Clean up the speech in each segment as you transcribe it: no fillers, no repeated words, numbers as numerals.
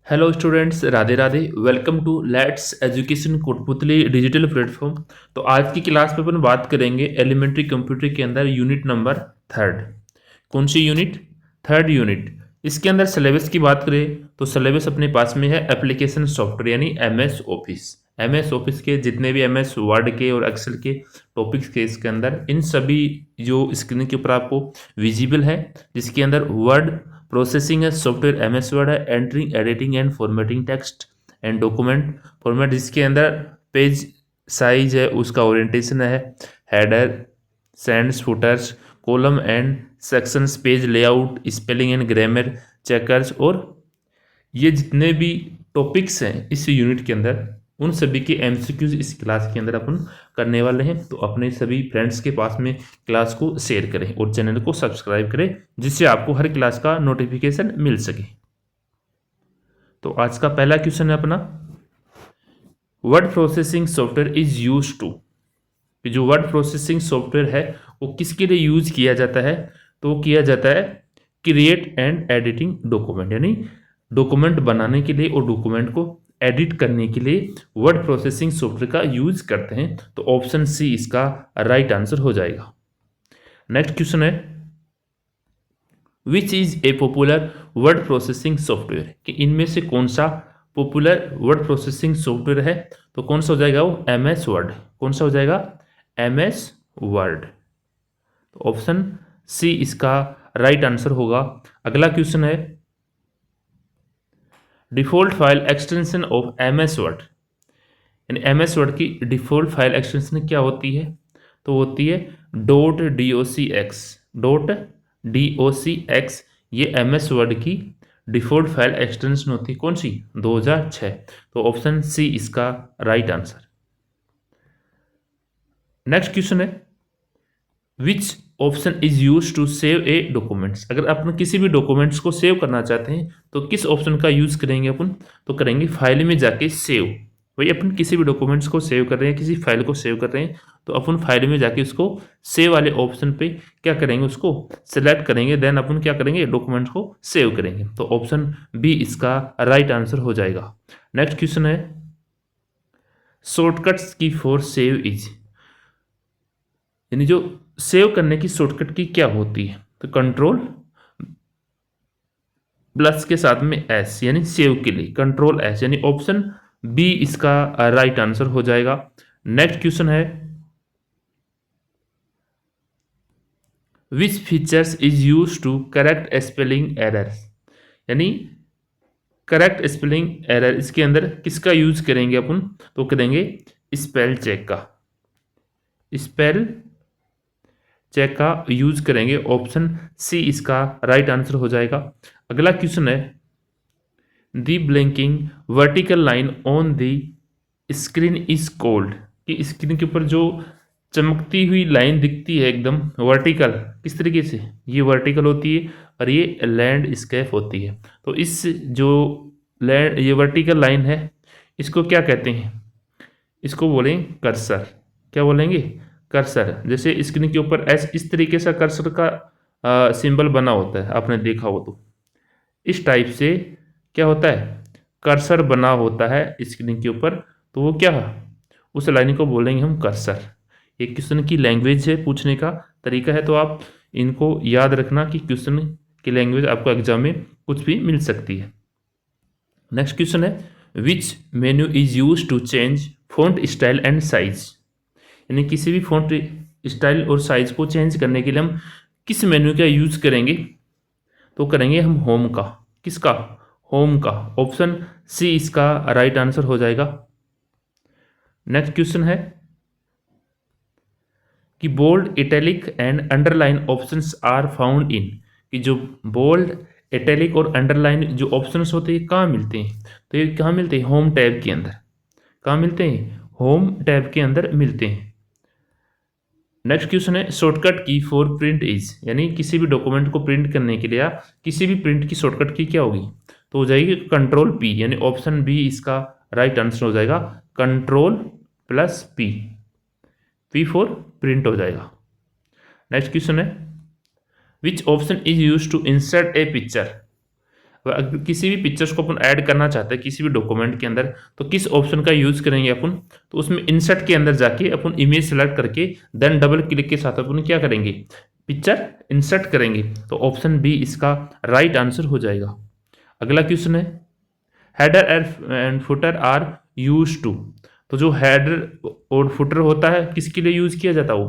Hello students, Radhe Radhe. Welcome to let's education Kotputli digital platform. तो आज की क्लास में अपन बात करेंगे एलिमेंट्री कंप्यूटर के अंदर यूनिट नंबर थर्ड। कौन सी यूनिट? Third unit. इसके अंदर सिलेबस की बात करें तो सिलेबस अपने पास में है एप्लीकेशन सॉफ्टवेयर यानी एमएस ऑफिस। एमएस ऑफिस के जितने भी एमएस वर्ड के और एक्सेल के टॉपिक्स के इसके अंदर इन सभी जो स्क्रीन के ऊपर आपको विजिबल है, जिसके अंदर वर्ड प्रोसेसिंग है, सॉफ्टवेयर एमएस वर्ड है, entering editing and formatting text and document format, जिसके अंदर पेज साइज है, उसका ओरिएंटेशन है, header, sends, putters, column and sections, page layout, spelling and grammar, checkers, और ये जितने भी टॉपिक्स हैं इस यूनिट के अंदर उन सभी के एमसीक्यूज इस क्लास के अंदर अपन करने वाले हैं। तो अपने सभी फ्रेंड्स के पास में क्लास को शेयर करें और चैनल को सब्सक्राइब करें, जिससे आपको हर क्लास का नोटिफिकेशन मिल सके। तो आज का पहला क्वेश्चन है अपना, word processing software is use to. जो वर्ड प्रोसेसिंग सॉफ्टवेयर है वो किसके लिए यूज किया जाता है? तो वो किया जाता है क्रिएट एंड एडिटिंग डॉक्यूमेंट, यानी डॉक्यूमेंट बनाने के लिए और डॉक्यूमेंट को एडिट करने के लिए वर्ड प्रोसेसिंग सॉफ्टवेयर का यूज करते हैं। तो ऑप्शन सी इसका राइट आंसर हो जाएगा। नेक्स्ट क्वेश्चन है, which is a popular word processing software, कि इनमें से कौन सा पॉपुलर वर्ड प्रोसेसिंग सॉफ्टवेयर है? तो कौन सा हो जाएगा वो? MS word. कौन सा हो जाएगा? MS word. तो ऑप्शन सी इसका राइट आंसर होगा। अगला क्वेश्चन है, default file extension of MS word, यानी एमएस वर्ड की डिफॉल्ट फाइल एक्सटेंशन क्या होती है? तो होती है .docx। .docx ये एमएस वर्ड की डिफॉल्ट फाइल एक्सटेंशन होती है। कौन सी? 2006। तो ऑप्शन सी इसका राइट आंसर। नेक्स्ट क्वेश्चन है, which option is use to save a documents. अगर अपन किसी भी डॉक्यूमेंट्स को सेव करना चाहते हैं तो किस ऑप्शन का यूज करेंगे अपन? तो करेंगे फाइल में जाके सेव। वही अपन किसी भी डॉक्यूमेंट्स को सेव कर रहे हैं, किसी फाइल को सेव कर रहे हैं, तो अपन फाइल में जाके उसको सेव वाले ऑप्शन पे क्या करेंगे? उसको सिलेक्ट करेंगे, देन अपन क्या करेंगे? डॉक्यूमेंट्स को सेव करेंगे। तो ऑप्शन बी इसका राइट आंसर हो जाएगा। नेक्स्ट क्वेश्चन है, शॉर्टकट्स की फॉर सेव इज, यानी जो सेव करने की शॉर्टकट की क्या होती है? तो कंट्रोल प्लस के साथ में एस, यानी सेव के लिए कंट्रोल एस, यानी ऑप्शन बी इसका राइट आंसर हो जाएगा। नेक्स्ट क्वेश्चन है, which features is use to correct spelling errors, यानी करेक्ट स्पेलिंग एरर इसके अंदर किसका यूज करेंगे अपन? तो करेंगे स्पेल चेक का। स्पेल चेक का यूज करेंगे। ऑप्शन सी इसका राइट आंसर हो जाएगा। अगला क्वेश्चन है, the blinking vertical line on the screen is called, कि स्क्रीन के ऊपर जो चमकती हुई लाइन दिखती है एकदम वर्टिकल, किस तरीके से? ये वर्टिकल होती है और ये लैंडस्केप होती है। तो इस जो ये वर्टिकल लाइन है इसको क्या कहते हैं? इसको बोलेंगे कर्सर। क्या बोलेंगे? कर्सर। जैसे स्क्रीन के ऊपर ऐसे इस तरीके से कर्सर का सिंबल बना होता है, आपने देखा हो तो इस टाइप से क्या होता है? कर्सर बना होता है स्क्रीन के ऊपर, तो वो क्या है? उस लाइन को बोलेंगे हम कर्सर। एक क्वेश्चन की लैंग्वेज है, पूछने का तरीका है, तो आप इनको याद रखना कि क्वेश्चन की लैंग्वेज आपको एग्जाम में कुछ भी मिल सकती है। नेक्स्ट क्वेश्चन है, which menu is use to change font style and size, यानी किसी भी फॉन्ट स्टाइल और साइज को चेंज करने के लिए हम किस मेन्यू का यूज करेंगे? तो करेंगे हम होम का। किसका? होम का। ऑप्शन सी इसका राइट आंसर हो जाएगा। नेक्स्ट क्वेश्चन है कि bold, italic and underline options are found in, कि जो बोल्ड, इटैलिक और अंडरलाइन जो ऑप्शंस होते हैं कहाँ मिलते हैं? तो ये कहाँ मिलते हैं? होम टैब के अंदर। कहाँ मिलते हैं? होम टैब के अंदर मिलते हैं। नेक्स्ट क्वेश्चन है, शॉर्टकट की फॉर प्रिंट इज, यानी किसी भी डॉक्यूमेंट को प्रिंट करने के लिए या किसी भी प्रिंट की शॉर्टकट की क्या होगी? तो हो जाएगी कंट्रोल पी, यानी ऑप्शन बी इसका राइट आंसर हो जाएगा। Control plus P, P for print हो जाएगा। नेक्स्ट क्वेश्चन है, which option is use to insert a picture. अगर किसी भी पिक्चर्स को अपन ऐड करना चाहते हैं किसी भी डॉक्यूमेंट के अंदर, तो किस ऑप्शन का यूज करेंगे अपन, तो उसमें इंसर्ट के अंदर जाके अपन इमेज सेलेक्ट करके देन डबल क्लिक के साथ अपन क्या करेंगे, पिक्चर इंसर्ट करेंगे। तो ऑप्शन बी इसका राइट आंसर हो जाएगा। अगला क्वेश्चन है, header and footer are use to. तो जो हेडर और फुटर होता है किसके लिए यूज किया जाता है,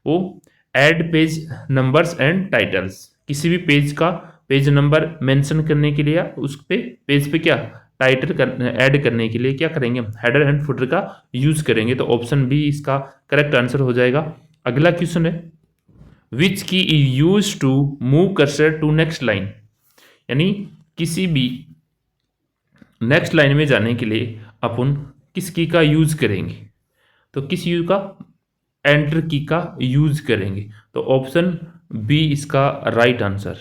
वो add page numbers and titles, किसी भी पेज का पेज नंबर मेंशन करने के लिए या उस पे पेज पे क्या टाइटल ऐड करने के लिए क्या करेंगे, हेडर एंड फुटर का यूज करेंगे। तो ऑप्शन बी इसका करेक्ट आंसर हो जाएगा। अगला क्वेश्चन है, which key is use to move cursor to next line. यानी किसी भी नेक्स्ट लाइन में जाने के लिए अपन किस की का यूज करेंगे, तो किस यू का, एंटर की का यूज करेंगे। तो ऑप्शन बी इसका राइट आंसर।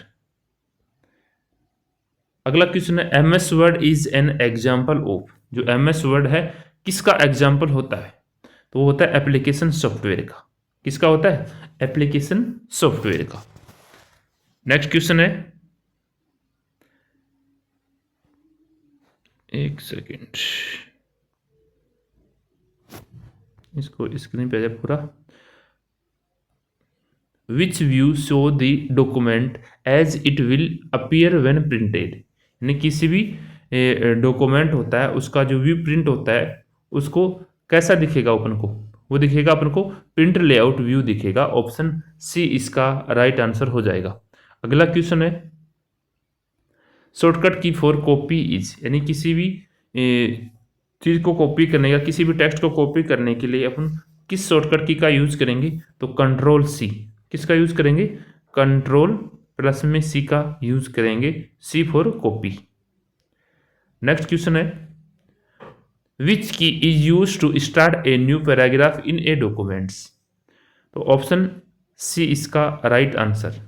अगला क्वेश्चन है, M S word is an example of. जो एम एस वर्ड है किसका एग्जाम्पल होता है, तो वो होता है एप्लीकेशन सॉफ्टवेयर का। किसका होता है, एप्लीकेशन सॉफ्टवेयर का। नेक्स्ट क्वेश्चन है, एक सेकेंड, इसको स्क्रीन पे आ जाए पूरा। Which view show the document as it will appear when printed. यानी किसी भी डॉक्यूमेंट होता है उसका जो व्यू प्रिंट होता है उसको कैसा दिखेगा अपन को, वो दिखेगा अपन को प्रिंट लेआउट व्यू दिखेगा। ऑप्शन सी इसका राइट आंसर हो जाएगा। अगला क्वेश्चन है, शॉर्टकट की फॉर कॉपी इज। यानी किसी भी चीज को कॉपी करने या किसी भी टेक्स्ट को कॉपी करने के लिए अपन किस शॉर्टकट की का यूज करेंगे, तो कंट्रोल सी। किसका यूज करेंगे, कंट्रोल प्लस में सी का यूज करेंगे, C for copy. Next question है, which key is use to start a new paragraph in a documents. तो ऑप्शन सी इसका राइट आंसर।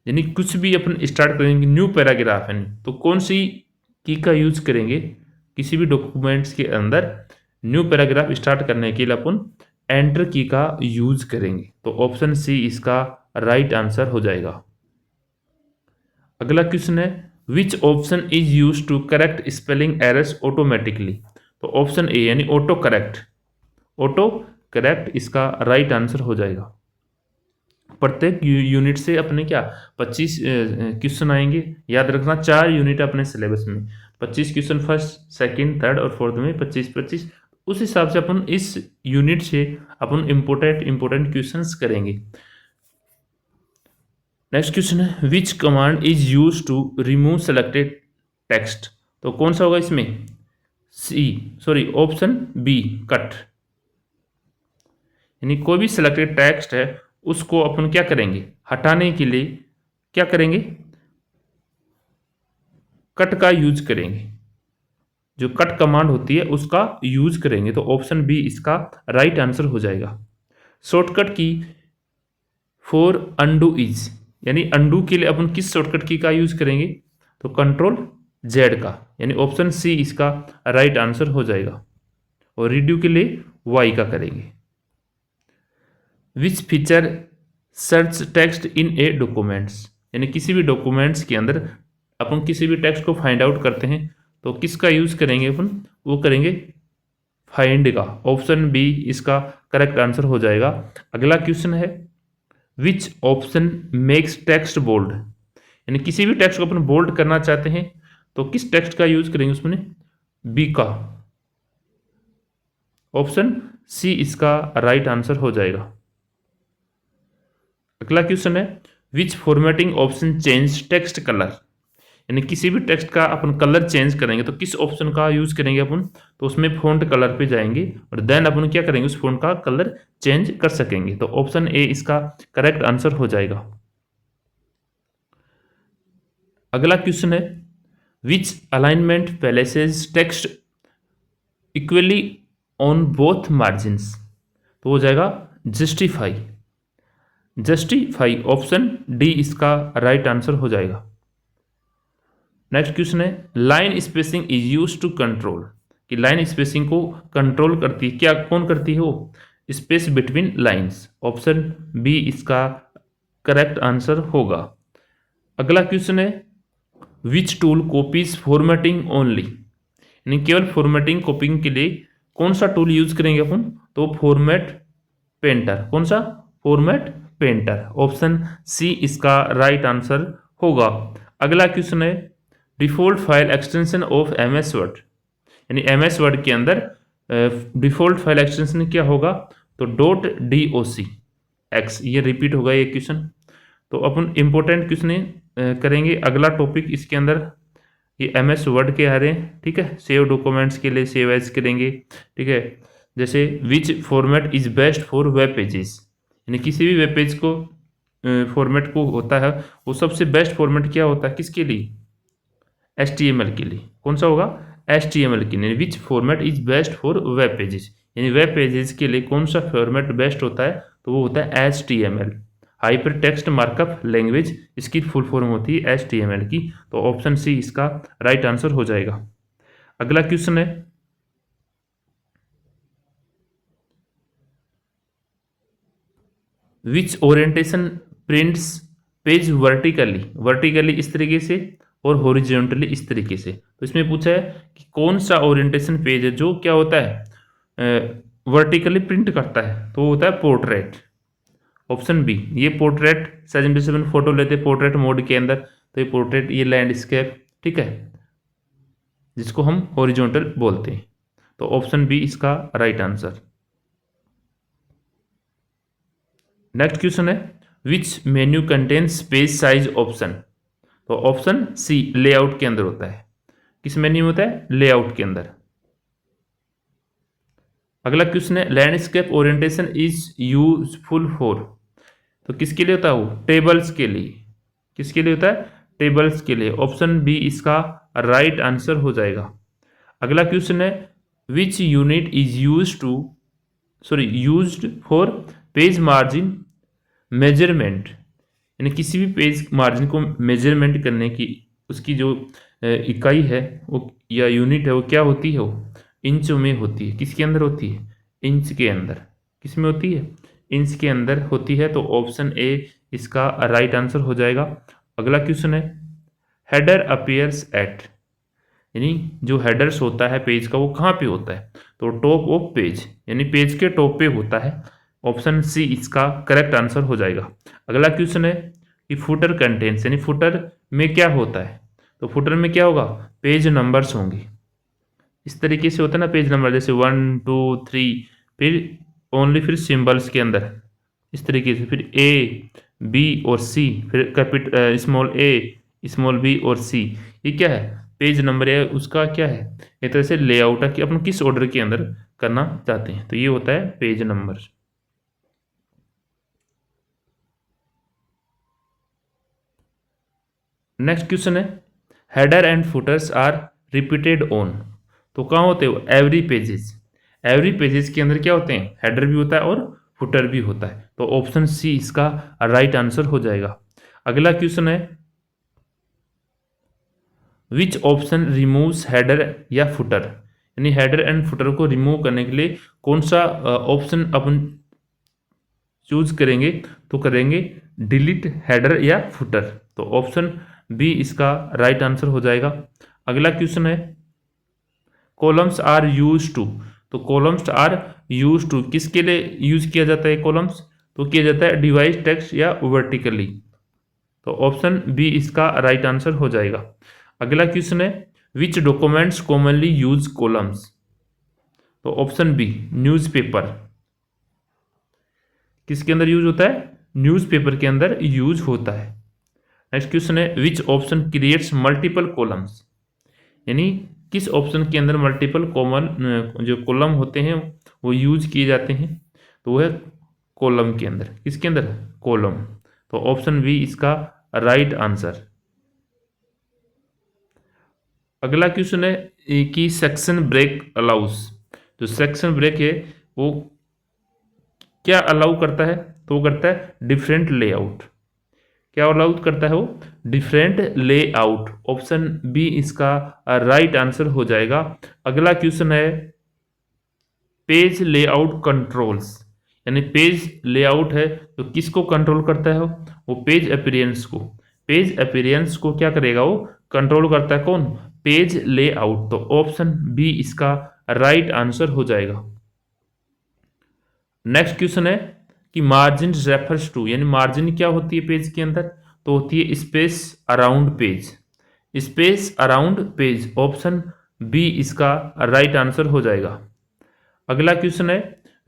यानी कुछ भी अपन स्टार्ट करेंगे न्यू पैराग्राफ है, तो कौन सी की का यूज करेंगे, किसी भी डॉक्यूमेंट्स के अंदर न्यू पैराग्राफ स्टार्ट करने के लिए अपन एंटर की का यूज करेंगे। तो ऑप्शन सी इसका राइट आंसर हो जाएगा। अगला क्वेश्चन है, which option is use to correct spelling errors automatically. तो ऑप्शन ए यानी ऑटो करेक्ट इसका राइट आंसर हो जाएगा। प्रत्येक यूनिट से अपने क्या 25 क्वेश्चन आएंगे, याद रखना 4 यूनिट अपने सिलेबस में, 25 क्वेश्चन फर्स्ट सेकंड थर्ड और फोर्थ में 25 उस हिसाब से अपन इस यूनिट से अपन इंपोर्टेंट क्वेश्चंस करेंगे। नेक्स्ट क्वेश्चन है, which command is use to remove selected text. तो कौन सा होगा इसमें, ऑप्शन बी कट। यानी कोई भी सिलेक्टेड टेक्स्ट है उसको अपन क्या करेंगे, हटाने के लिए क्या करेंगे, कट का यूज करेंगे। जो कट कमांड होती है उसका यूज करेंगे। तो ऑप्शन बी इसका राइट आंसर हो जाएगा। शॉर्टकट की फॉर अंडू इज। यानी अंडू के लिए अपन किस शॉर्टकट की का यूज करेंगे, तो कंट्रोल जेड का। यानी ऑप्शन सी इसका राइट आंसर हो जाएगा। और रिड्यू के लिए वाई का करेंगे। Which feature search text in a documents. यानी किसी भी डॉक्यूमेंट्स के अंदर अपन किसी भी टेक्स्ट को फाइंड आउट करते हैं तो किसका यूज करेंगे अपन, वो करेंगे फाइंड का। ऑप्शन बी इसका करेक्ट आंसर हो जाएगा। अगला क्वेश्चन है, which option makes text bold. यानी किसी भी टेक्स्ट को अपन बोल्ड करना चाहते हैं तो किस टेक्स्ट का यूज करेंगे उसमें, बी का। ऑप्शन सी इसका राइट आंसर हो जाएगा। अगला क्वेश्चन है, which formatting option change text colour. यानी किसी भी टेक्स्ट का अपन कलर चेंज करेंगे तो किस ऑप्शन का यूज करेंगे अपन, तो उसमें फॉन्ट कलर पे जाएंगे और देन अपन क्या करेंगे, उस फॉन्ट का कलर चेंज कर सकेंगे। तो ऑप्शन ए इसका करेक्ट आंसर हो जाएगा। अगला क्वेश्चन है, which alignment places text equally on both margins. तो हो जाएगा जस्टिफाई। ऑप्शन डी इसका राइट आंसर हो जाएगा। नेक्स्ट क्वेश्चन है, line spacing is use to control. कि लाइन स्पेसिंग को कंट्रोल करती है, क्या कौन करती है वो, space between lines. Option B इसका करेक्ट आंसर होगा। अगला क्वेश्चन है, which tool copies formatting only, यानी केवल फॉर्मेटिंग कॉपिंग के लिए कौन सा टूल यूज करेंगे अपन, तो फॉर्मेट पेंटर। कौन सा, फॉर्मेट पेंटर। ऑप्शन सी इसका राइट आंसर होगा। अगला क्वेश्चन है default file extension of M S word, यानी एम एस वर्ड के अंदर डिफॉल्ट फाइल एक्सटेंशन क्या होगा, तो .docx। ये रिपीट होगा ये क्वेश्चन। तो अपन इंपॉर्टेंट क्वेश्चन करेंगे। अगला टॉपिक इसके अंदर ये एम एस वर्ड के आ रहे हैं, ठीक है। सेव डॉक्यूमेंट्स के लिए सेव एज करेंगे, ठीक है। जैसे विच format is best for web pages, यानी किसी भी वेब पेज को फॉर्मेट को होता है वो सबसे बेस्ट फॉर्मेट क्या होता है किसके लिए, HTML के लिए। कौन सा होगा, HTML के लिए। विच format is best for web pages, यानी वेब पेजेस के लिए कौन सा फॉर्मेट बेस्ट होता है, तो वो होता है HTML, hyper text markup language. इसकी फुल फॉर्म होती है HTML की। तो ऑप्शन सी इसका राइट आंसर हो जाएगा। अगला क्वेश्चन है विच ओरिएंटेशन प्रिंट्स पेज वर्टिकली इस तरीके से और हॉरिजॉन्टली इस तरीके से। तो इसमें पूछा है कि कौन सा ओरिएंटेशन पेज है जो क्या होता है वर्टिकली प्रिंट करता है, तो वो होता है पोर्ट्रेट। ऑप्शन बी, ये पोर्ट्रेट जैसे अपन फोटो लेते हैं पोर्ट्रेट मोड के अंदर, तो ये पोर्ट्रेट, ये लैंडस्केप, ठीक है, जिसको हम हॉरिजॉन्टल बोलते हैं। तो ऑप्शन बी इसका राइट आंसर। नेक्स्ट क्वेश्चन है which menu contains page size option, तो ऑप्शन सी लेआउट के अंदर होता है। किस मेन्यू में होता है, लेआउट के अंदर। अगला क्वेश्चन है landscape orientation is useful for, तो किसके लिए होता है वो, टेबल्स के लिए। किसके लिए होता है, टेबल्स के लिए। ऑप्शन बी इसका राइट आंसर हो जाएगा। अगला क्वेश्चन है which unit is used for page margin measurement, यानी किसी भी पेज मार्जिन को मेजरमेंट करने की उसकी जो इकाई है वो या यूनिट है वो क्या होती है, वो इंच में होती है। किसके अंदर होती है, इंच के अंदर। किस में होती है, इंच के अंदर होती है। तो ऑप्शन ए इसका राइट आंसर हो जाएगा। अगला क्वेश्चन है हेडर अपीयर्स एट, यानी जो हेडर्स होता है पेज का वो कहाँ पे होता है, तो टॉप ऑफ पेज, यानी पेज के टॉप पे होता है। ऑप्शन सी इसका करेक्ट आंसर हो जाएगा। अगला क्वेश्चन है कि फुटर कंटेंट्स, यानी फुटर में क्या होता है, तो फुटर में क्या होगा, पेज नंबर्स होंगे। इस तरीके से होता है ना पेज नंबर, जैसे 1 2 3, फिर ओनली फिर सिंबल्स के अंदर इस तरीके से, फिर ए बी और सी, फिर कैपिटल स्मॉल ए स्मॉल बी और सी। ये क्या है, पेज नंबर है उसका क्या है, एक तरह से लेआउट है कि अपन किस ऑर्डर के अंदर करना चाहते हैं। तो ये होता है पेज नंबर। नेक्स्ट क्वेश्चन है header and footers are repeated on, तो कहाँ होते हो, एवरी पेजेस। एवरी पेजेस के अंदर क्या होते हैं, हेडर भी होता है और फुटर भी होता है। तो ऑप्शन सी इसका राइट आंसर हो जाएगा। अगला क्वेश्चन है विच ऑप्शन रिमूव्स हेडर या फुटर, यानी हेडर एंड फुटर को रिमूव करने के लिए कौन सा ऑप्शन अपन चूज करेंगे, तो करेंगे डिलीट हेडर या फुटर। तो ऑप्शन बी इसका राइट आंसर हो जाएगा। अगला क्वेश्चन है कॉलम्स आर यूज टू, तो कॉलम्स आर यूज टू किसके लिए यूज किया जाता है कॉलम्स, तो किया जाता है डिवाइस टेक्स्ट या वर्टिकली। तो ऑप्शन बी इसका राइट आंसर हो जाएगा। अगला क्वेश्चन है विच डॉक्यूमेंट्स कॉमनली यूज कॉलम्स, तो ऑप्शन बी न्यूज़पेपर। किसके अंदर यूज होता है, न्यूज़पेपर के अंदर यूज होता है। नेक्स्ट क्वेश्चन है which option creates multiple columns, यानी किस ऑप्शन के अंदर मल्टीपल कॉमन जो कॉलम होते हैं वो यूज किए जाते हैं, तो वो है कॉलम के अंदर। किसके अंदर, कॉलम। तो ऑप्शन बी इसका राइट आंसर। अगला क्वेश्चन है कि सेक्शन ब्रेक अलाउज, जो सेक्शन ब्रेक है वो क्या अलाउ करता है, तो वो करता है डिफरेंट लेआउट। क्या अलाउ करता है वो, डिफरेंट लेआउट। ऑप्शन बी इसका राइट आंसर हो जाएगा। अगला क्वेश्चन है पेज लेआउट कंट्रोल्स, यानी पेज लेआउट है तो किसको कंट्रोल करता है वो पेज अपीयरेंस को। पेज अपीयरेंस को क्या करेगा, वो कंट्रोल करता है कौन? Page layout. तो ऑप्शन बी इसका राइट आंसर हो जाएगा। नेक्स्ट क्वेश्चन है कि मार्जिन रेफर्स टू, यानी मार्जिन क्या होती है पेज के अंदर? तो होती है space around page, space around page. Option B इसका राइट आंसर हो जाएगा। अगला क्वेश्चन है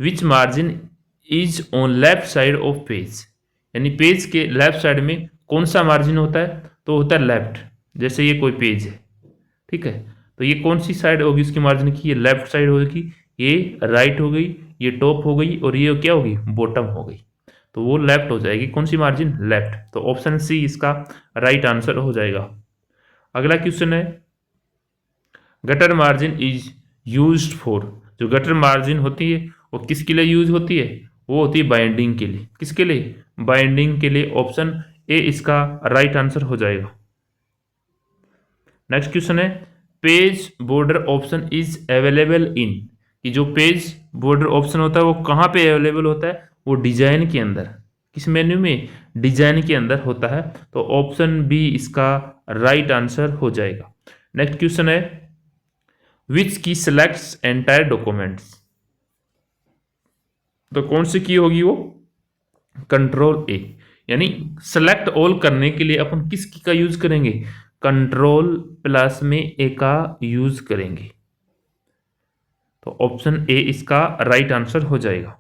which margin is on left side of page, यानी पेज के लेफ्ट साइड में कौन सा मार्जिन होता है? तो होता है लेफ्ट। जैसे ये कोई पेज है, ठीक है, तो ये कौन सी साइड होगी इसकी मार्जिन की? ये लेफ्ट साइड होगी, ये राइट हो गई, ये टॉप हो गई, और ये क्या होगी? बॉटम हो गई। तो वो लेफ्ट हो जाएगी। कौन सी मार्जिन? लेफ्ट। तो ऑप्शन सी इसका राइट आंसर हो जाएगा। अगला क्वेश्चन है gutter margin is used for, जो गटर मार्जिन होती है वो किसके लिए यूज होती है? वो होती है बाइंडिंग के लिए। किसके लिए? बाइंडिंग के लिए। ऑप्शन ए इसका राइट आंसर हो जाएगा। नेक्स्ट क्वेश्चन है page border option is available in, कि जो पेज बॉर्डर ऑप्शन होता है वो कहाँ पे अवेलेबल होता है? वो डिजाइन के अंदर। किस मेन्यू में? डिजाइन के अंदर होता है। तो ऑप्शन बी इसका राइट आंसर हो जाएगा। नेक्स्ट क्वेश्चन है विच की सिलेक्ट्स एंटायर डॉक्यूमेंट्स, तो कौन सी की होगी वो? कंट्रोल ए, यानी सेलेक्ट ऑल करने के लिए अपन किस की का यूज करेंगे? कंट्रोल प्लस में ए का यूज करेंगे। तो ऑप्शन ए इसका राइट आंसर हो जाएगा।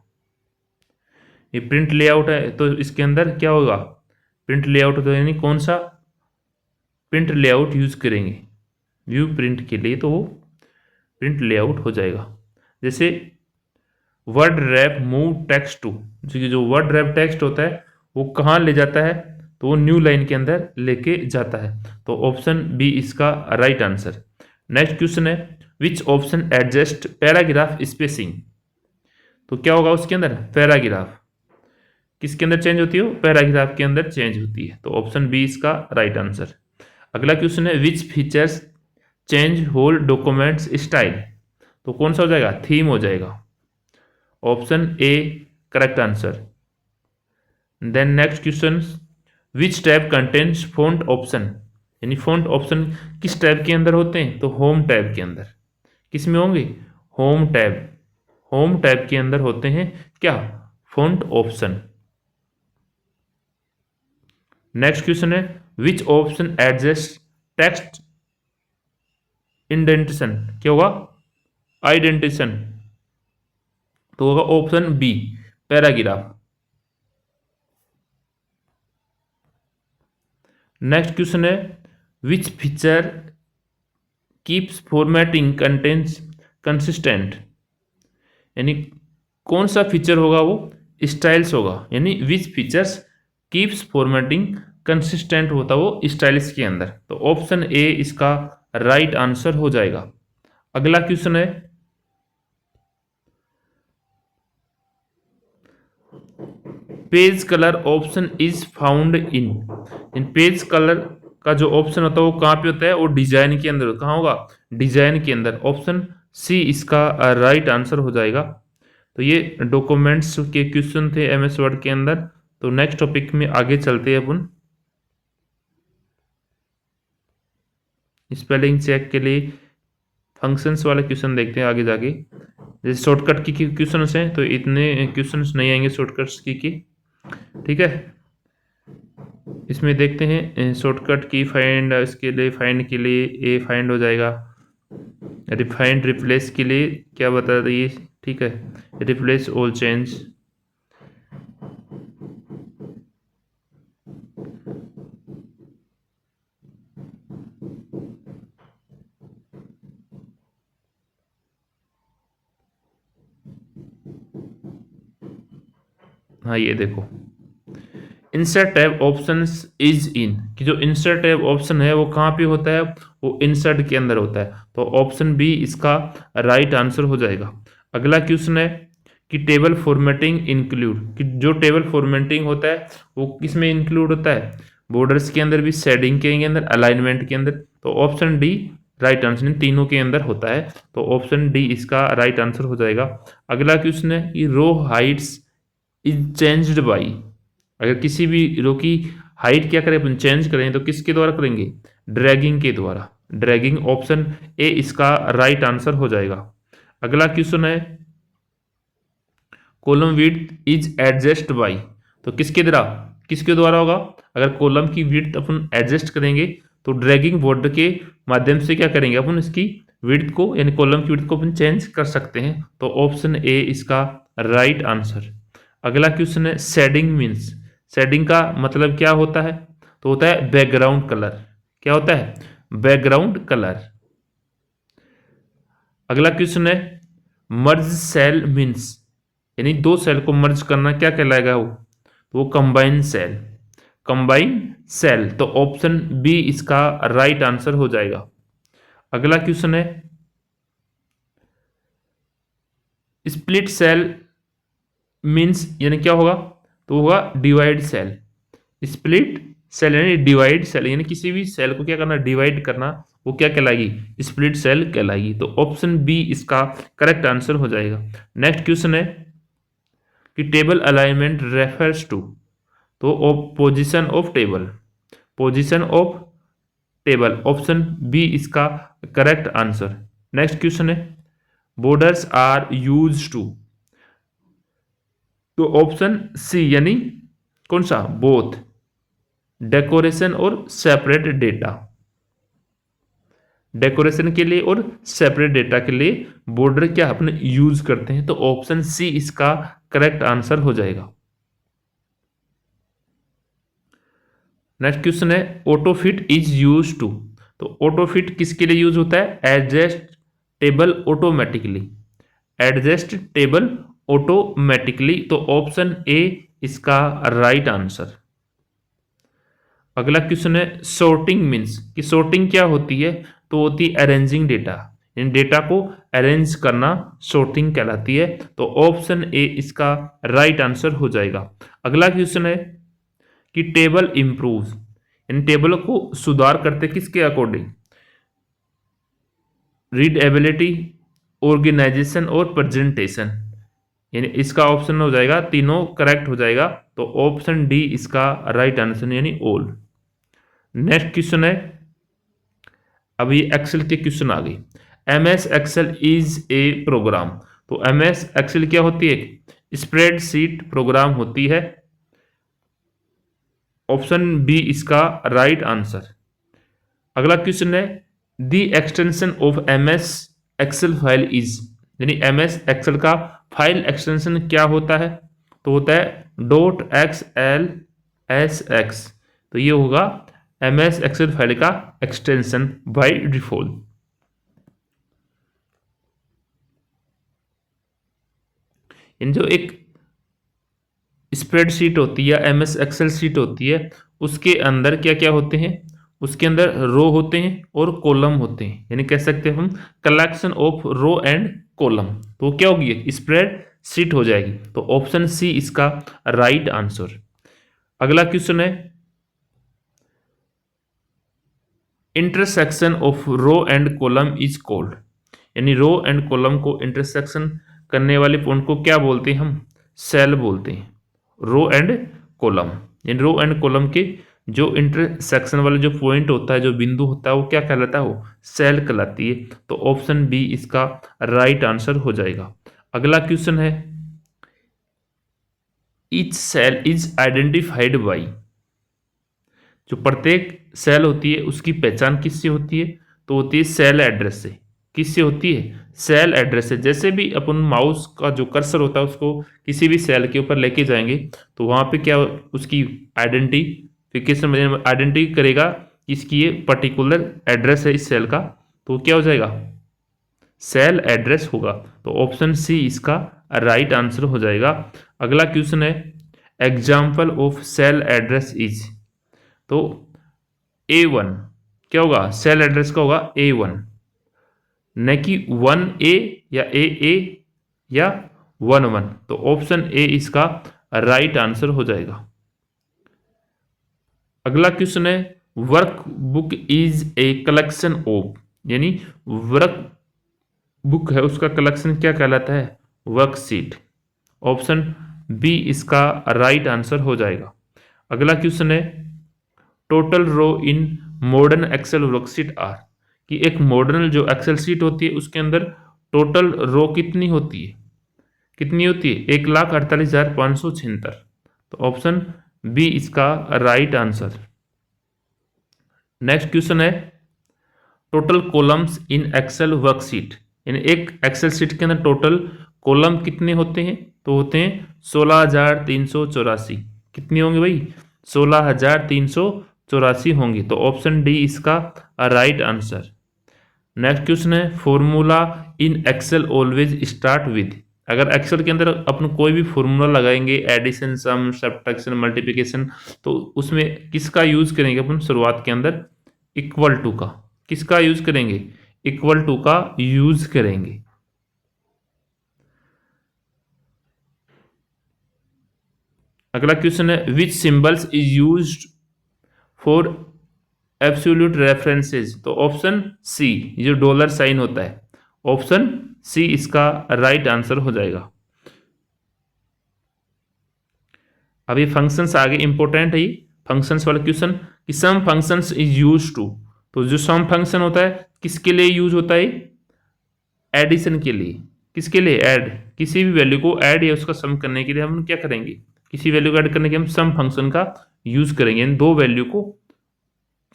ये प्रिंट लेआउट है तो इसके अंदर क्या होगा? प्रिंट लेआउट, तो यानी कौन सा प्रिंट लेआउट यूज करेंगे व्यू प्रिंट के लिए? तो वो प्रिंट लेआउट हो जाएगा। जैसे word wrap move text to, जो वर्ड रैप टेक्स्ट होता है वो कहाँ ले जाता है? तो वो न्यू लाइन के अंदर लेके जाता है। तो ऑप्शन बी इसका राइट आंसर। नेक्स्ट क्वेश्चन है which option adjust paragraph spacing, तो क्या होगा उसके अंदर? पैराग्राफ किसके अंदर चेंज होती है? पैराग्राफ के अंदर चेंज होती है। तो ऑप्शन बी इसका राइट आंसर। अगला क्वेश्चन है which features change whole documents style, तो कौन सा हो जाएगा? थीम हो जाएगा। Option A correct answer. Then next question which tab contains font option, यानी फॉन्ट ऑप्शन किस टैब के अंदर होते हैं? तो होम टैब के अंदर। किस में होंगे? Home tab. होम टैब के अंदर होते हैं क्या? Font option. नेक्स्ट क्वेश्चन है which option adjust text indentation, क्या होगा? आइडेंटिशन। तो होगा option B paragraph. Next question है which feature keeps formatting contents consistent, यानी कौन सा फीचर होगा? वो स्टाइल्स होगा। यानी which features keeps formatting consistent होता वो स्टाइल्स के अंदर। तो ऑप्शन ए इसका राइट आंसर हो जाएगा। अगला क्वेश्चन है page colour option is found in page colour का जो ऑप्शन होता है वो कहाँ पे होता है? वो डिजाइन के अंदर। कहाँ होगा? डिजाइन के अंदर। ऑप्शन सी इसका राइट आंसर हो जाएगा। तो ये डॉक्यूमेंट्स के क्वेश्चन थे एमएस वर्ड के अंदर। तो नेक्स्ट टॉपिक में आगे चलते हैं अपन स्पेलिंग चेक के लिए फंक्शंस वाले क्वेश्चन देखते हैं आगे जाके। जैसे शॉर्टकट की क्वेश्चन हैं तो इतने क्वेश्चन नहीं आएंगे शॉर्टकट्स की, ठीक है। इसमें देखते हैं शॉर्टकट की फाइंड, इसके लिए फाइंड के लिए ए फाइंड हो जाएगा। रिफाइंड रिप्लेस के लिए क्या बता दिए, ठीक है, रिप्लेस ऑल चेंज। हाँ ये देखो insert tab option is in, कि जो इंसर्ट टैब ऑप्शन है वो कहाँ पे होता है? वो इंसर्ट के अंदर होता है। तो ऑप्शन बी इसका राइट आंसर हो जाएगा। अगला क्वेश्चन है कि टेबल फॉर्मेटिंग इंक्लूड, कि जो टेबल फॉर्मेटिंग होता है वो किस में इंक्लूड होता है? बॉर्डर्स के अंदर भी, शेडिंग के अंदर, अलाइनमेंट के अंदर। तो ऑप्शन डी राइट आंसर, इन तीनों के अंदर होता है। तो ऑप्शन डी इसका राइट आंसर हो जाएगा। अगला क्वेश्चन है कि रो हाइट्स इज चेंज्ड बाई, अगर किसी भी रो की हाइट क्या करें अपन चेंज करें तो किसके द्वारा करेंगे, ड्रैगिंग के द्वारा, ड्रैगिंग। ऑप्शन ए इसका राइट आंसर हो जाएगा। अगला क्वेश्चन है column width is adjust by, तो किसके द्वारा होगा, अगर कॉलम की विड्थ अपन एडजस्ट करेंगे तो ड्रैगिंग बोर्ड के माध्यम से क्या करेंगे अपन इसकी विड्थ को यानी कॉलम की विड्थ को अपन चेंज कर सकते हैं, तो ऑप्शन ए इसका राइट आंसर। अगला क्वेश्चन है शेडिंग मीन्स, शेडिंग का मतलब क्या होता है, तो होता है बैकग्राउंड कलर। क्या होता है, बैकग्राउंड कलर। अगला क्वेश्चन है मर्ज सेल मीन्स, यानी दो सेल को मर्ज करना क्या कहलाएगा वो, तो वो कंबाइन सेल, कंबाइन सेल, तो ऑप्शन बी इसका राइट आंसर हो जाएगा। अगला क्वेश्चन है स्प्लिट सेल मीन्स यानी क्या होगा, तो होगा डिवाइड सेल। स्प्लिट सेल यानी डिवाइड सेल, यानी किसी भी सेल को क्या करना, डिवाइड करना, वो क्या कहलाएगी, स्प्लिट सेल कहलाएगी, तो ऑप्शन बी इसका करेक्ट आंसर हो जाएगा। नेक्स्ट क्वेश्चन है कि टेबल अलाइनमेंट रेफर्स टू, तो position of table, position of table, option B इसका करेक्ट आंसर। नेक्स्ट क्वेश्चन है बॉर्डर्स आर यूज टू, तो ऑप्शन सी यानी कौन सा, बोथ डेकोरेशन और सेपरेट डेटा, डेकोरेशन के लिए और सेपरेट डेटा के लिए बॉर्डर क्या अपने यूज करते हैं, तो ऑप्शन सी इसका करेक्ट आंसर हो जाएगा। नेक्स्ट क्वेश्चन है ऑटोफिट इज यूज टू, तो ऑटोफिट किसके लिए यूज होता है, adjust table automatically, adjust table automatically, तो ऑप्शन ए इसका राइट आंसर। अगला क्वेश्चन है सॉर्टिंग मीन्स, कि सॉर्टिंग क्या होती है, तो होती है अरेंजिंग डेटा, इन डेटा को अरेंज करना सॉर्टिंग कहलाती है, तो ऑप्शन ए इसका राइट आंसर हो जाएगा। अगला क्वेश्चन है कि टेबल इंप्रूव्स, इन टेबल को सुधार करते किसके अकॉर्डिंग, रीडेबिलिटी, ऑर्गेनाइजेशन और प्रेजेंटेशन, यानी इसका ऑप्शन हो जाएगा, तीनों करेक्ट हो जाएगा, तो ऑप्शन डी इसका राइट आंसर यानी ऑल। नेक्स्ट क्वेश्चन है, अभी एक्सेल के क्वेश्चन आ गई। MS excel is a program, तो एमएस एक्सेल क्या होती है, स्प्रेडशीट प्रोग्राम होती है, ऑप्शन बी इसका राइट आंसर। अगला क्वेश्चन है the extension of MS excel file is, यानी एमएस एक्सेल का फाइल एक्सटेंशन क्या होता है, तो होता है .xlsx, तो ये होगा एमएस एक्सेल फाइल का एक्सटेंशन बाय डिफॉल्ट। इन जो एक स्प्रेडशीट होती है या एमएस एक्सेल शीट होती है, उसके अंदर क्या क्या होते हैं, उसके अंदर रो होते हैं और कॉलम होते हैं, यानी कह सकते हैं हम collection of row and column, तो क्या होगी, स्प्रेड शीट हो जाएगी, तो ऑप्शन सी इसका राइट आंसर। अगला क्वेश्चन है intersection of row and column is called, यानी रो एंड कॉलम को इंटरसेक्शन करने वाले पॉइंट को क्या बोलते हैं, हम सेल बोलते हैं, रो एंड कॉलम, यानी रो एंड कॉलम के जो इंटरसेक्शन वाले जो पॉइंट होता है, जो बिंदु होता है, वो क्या कहलाता है, वो सेल कहलाती है, तो ऑप्शन बी इसका राइट आंसर हो जाएगा। अगला क्वेश्चन है each cell is identified by, जो प्रत्येक सेल होती है उसकी पहचान किससे होती है, तो होती है सेल एड्रेस से, किससे होती है, सेल एड्रेस से। जैसे भी अपन माउस का जो कर्सर होता है उसको किसी भी सेल के ऊपर लेके जाएंगे तो वहां पे क्या उसकी आइडेंटिफिकेशन आइडेंटिटी करेगा इसकी ये पर्टिकुलर एड्रेस है इस सेल का, तो क्या हो जाएगा, सेल एड्रेस होगा, तो ऑप्शन सी इसका राइट आंसर हो जाएगा। अगला क्वेश्चन है example of cell address is, तो A1 क्या होगा, सेल एड्रेस का होगा A1, न कि 1A या AA या 11, तो ऑप्शन ए इसका राइट आंसर हो जाएगा। अगला क्वेश्चन है work book is a collection of, यानी वर्क बुक है उसका कलेक्शन क्या कहलाता है, वर्कशीट, ऑप्शन बी इसका राइट आंसर हो जाएगा। अगला क्वेश्चन है total row in modern excel worksheet are, कि एक मॉडर्न जो एक्सेल शीट होती है उसके अंदर टोटल रो कितनी होती है, कितनी होती है 1,48,576। तो ऑप्शन बी इसका राइट आंसर। नेक्स्ट क्वेश्चन है total columns in excel worksheet, यानी एक एक्सेल शीट के अंदर टोटल कॉलम कितने होते हैं, तो होते हैं 16,384। कितनी होंगे भाई, 16,384 होंगी। तो ऑप्शन डी इसका राइट आंसर। नेक्स्ट क्वेश्चन है formula in excel always start with, अगर एक्सेल के अंदर अपन कोई भी फॉर्मूला लगाएंगे, एडिशन, सम, सब्ट्रैक्शन, मल्टीप्लिकेशन, तो उसमें किसका यूज करेंगे अपन शुरुआत के अंदर, इक्वल टू का। किसका यूज करेंगे, इक्वल टू का यूज करेंगे। अगला क्वेश्चन है which symbols is used for absolute references, तो ऑप्शन सी, जो डॉलर साइन होता है, ऑप्शन सी इसका राइट आंसर हो जाएगा। अभी फंक्शंस आगे इंपॉर्टेंट है, फंक्शंस वाला क्वेश्चन कि सम फंक्शंस इज यूज टू, तो जो सम फंक्शन होता है किसके लिए यूज होता है, एडिशन के लिए। किसके लिए, ऐड, किसी भी वैल्यू को ऐड या उसका सम करने के लिए हम क्या करेंगे, किसी वैल्यू को ऐड करने के हम सम फंक्शन का यूज करेंगे, इन दो वैल्यू को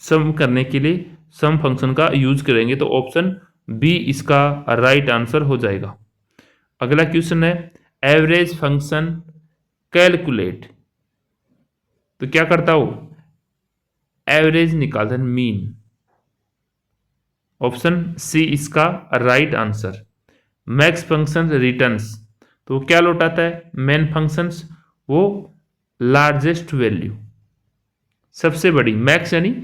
सम करने के लिए सम फंक्शन का यूज करेंगे। तो ऑप्शन बी इसका राइट आंसर हो जाएगा। अगला क्वेश्चन है एवरेज फंक्शन कैलकुलेट, तो क्या करता हो, एवरेज निकालता है, मीन। ऑप्शन सी इसका right answer. Max function returns, तो क्या लौटाता है, मेन फंक्शंस वो लार्जेस्ट वैल्यू, सबसे बड़ी, मैक्स यानी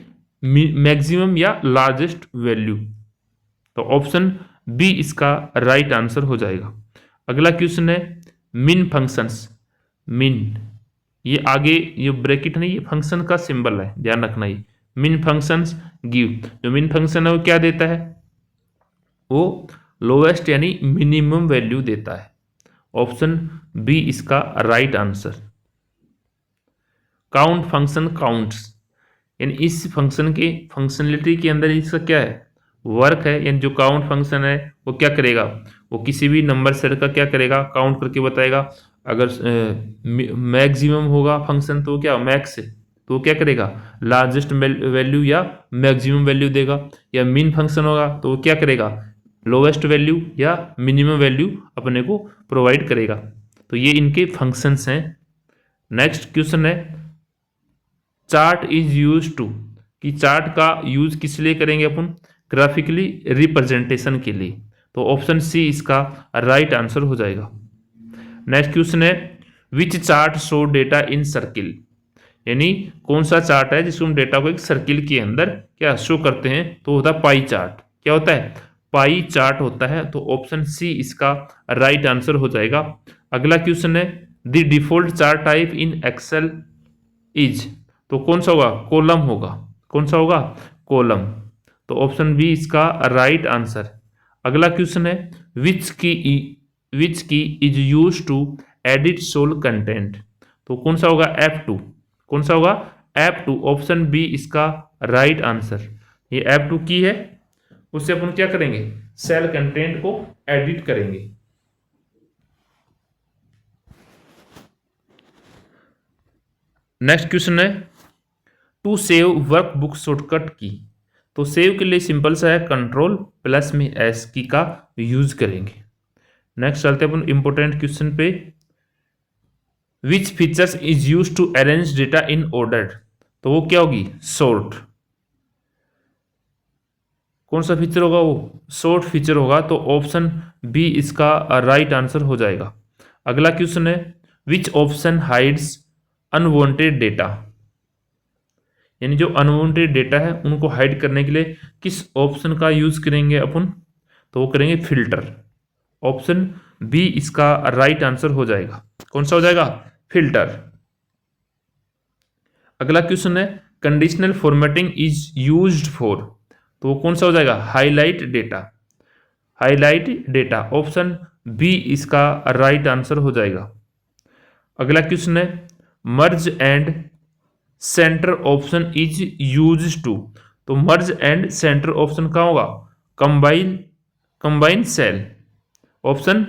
मैक्सिमम या लार्जेस्ट वैल्यू। तो ऑप्शन बी इसका राइट आंसर हो जाएगा। अगला क्वेश्चन है मिन फंक्शंस, मिन, ये आगे ये ब्रैकेट नहीं, ये फंक्शन का सिंबल है, ध्यान रखना। ये मिन फंक्शंस गिव, जो मिन फंक्शन है वो क्या देता है, वो लोवेस्ट यानी मिनिमम वैल्यू देता है। ऑप्शन बी इसका right answer. Count function counts, यानी इस फंक्शन के फंक्शनलिटी के अंदर इसका क्या है, वर्क है, यानी जो काउंट फंक्शन है वो क्या करेगा, वो किसी भी नंबर सेट का क्या करेगा, काउंट करके बताएगा। अगर मैक्सिमम होगा फंक्शन तो क्या मैक्स, तो क्या करेगा, लार्जेस्ट वैल्यू या मैक्सिमम वैल्यू देगा। या मीन फंक्शन होगा तो वो क्या करेगा, लोवेस्ट वैल्यू या मिनिमम वैल्यू अपने को प्रोवाइड करेगा। तो ये इनके फंक्शंस हैं। नेक्स्ट क्वेश्चन है चार्ट इज यूज टू, कि चार्ट का यूज किस लिए करेंगे अपन, ग्राफिकली रिप्रेजेंटेशन के लिए। तो ऑप्शन सी इसका राइट आंसर हो जाएगा। नेक्स्ट क्वेश्चन है which chart show data in circle, यानी कौन सा चार्ट है जिसको हम डेटा को एक सर्किल के अंदर क्या शो करते हैं, तो होता है पाई चार्ट। क्या होता है, पाई चार्ट होता है। तो ऑप्शन सी इसका राइट आंसर हो जाएगा। अगला क्वेश्चन है the default chart type in excel is, तो कौन सा होगा, कॉलम होगा। कौन सा होगा, कॉलम। तो ऑप्शन बी इसका राइट आंसर। अगला क्वेश्चन है which key is use to edit cell content, तो कौन सा होगा, F2। कौन सा होगा, F2। ऑप्शन बी इसका राइट आंसर। ये F2 की है, उससे अपन क्या करेंगे, सेल कंटेंट को एडिट करेंगे। नेक्स्ट क्वेश्चन है to save workbook shortcut key, तो सेव के लिए सिंपल सा है, कंट्रोल प्लस में एस की का यूज करेंगे। नेक्स्ट चलते हैं अपन इंपॉर्टेंट क्वेश्चन पे, which features is use to arrange data in order, तो वो क्या होगी, सॉर्ट। कौन सा फीचर होगा, वो सॉर्ट फीचर होगा। तो ऑप्शन बी इसका राइट आंसर हो जाएगा। अगला क्वेश्चन है which option hides unwanted data, यानी जो अनवांटेड डेटा है उनको हाइड करने के लिए किस ऑप्शन का यूज करेंगे अपन, तो वो करेंगे फिल्टर। ऑप्शन बी इसका राइट आंसर हो जाएगा। कौन सा हो जाएगा, फिल्टर। अगला क्वेश्चन है conditional formatting is used for, तो वो कौन सा हो जाएगा, highlight data. Highlight data, option B इसका राइट आंसर हो जाएगा। अगला क्वेश्चन है merge and center option is used to, तो मर्ज एंड सेंटर ऑप्शन कहाँ होगा, कंबाइन सेल, ऑप्शन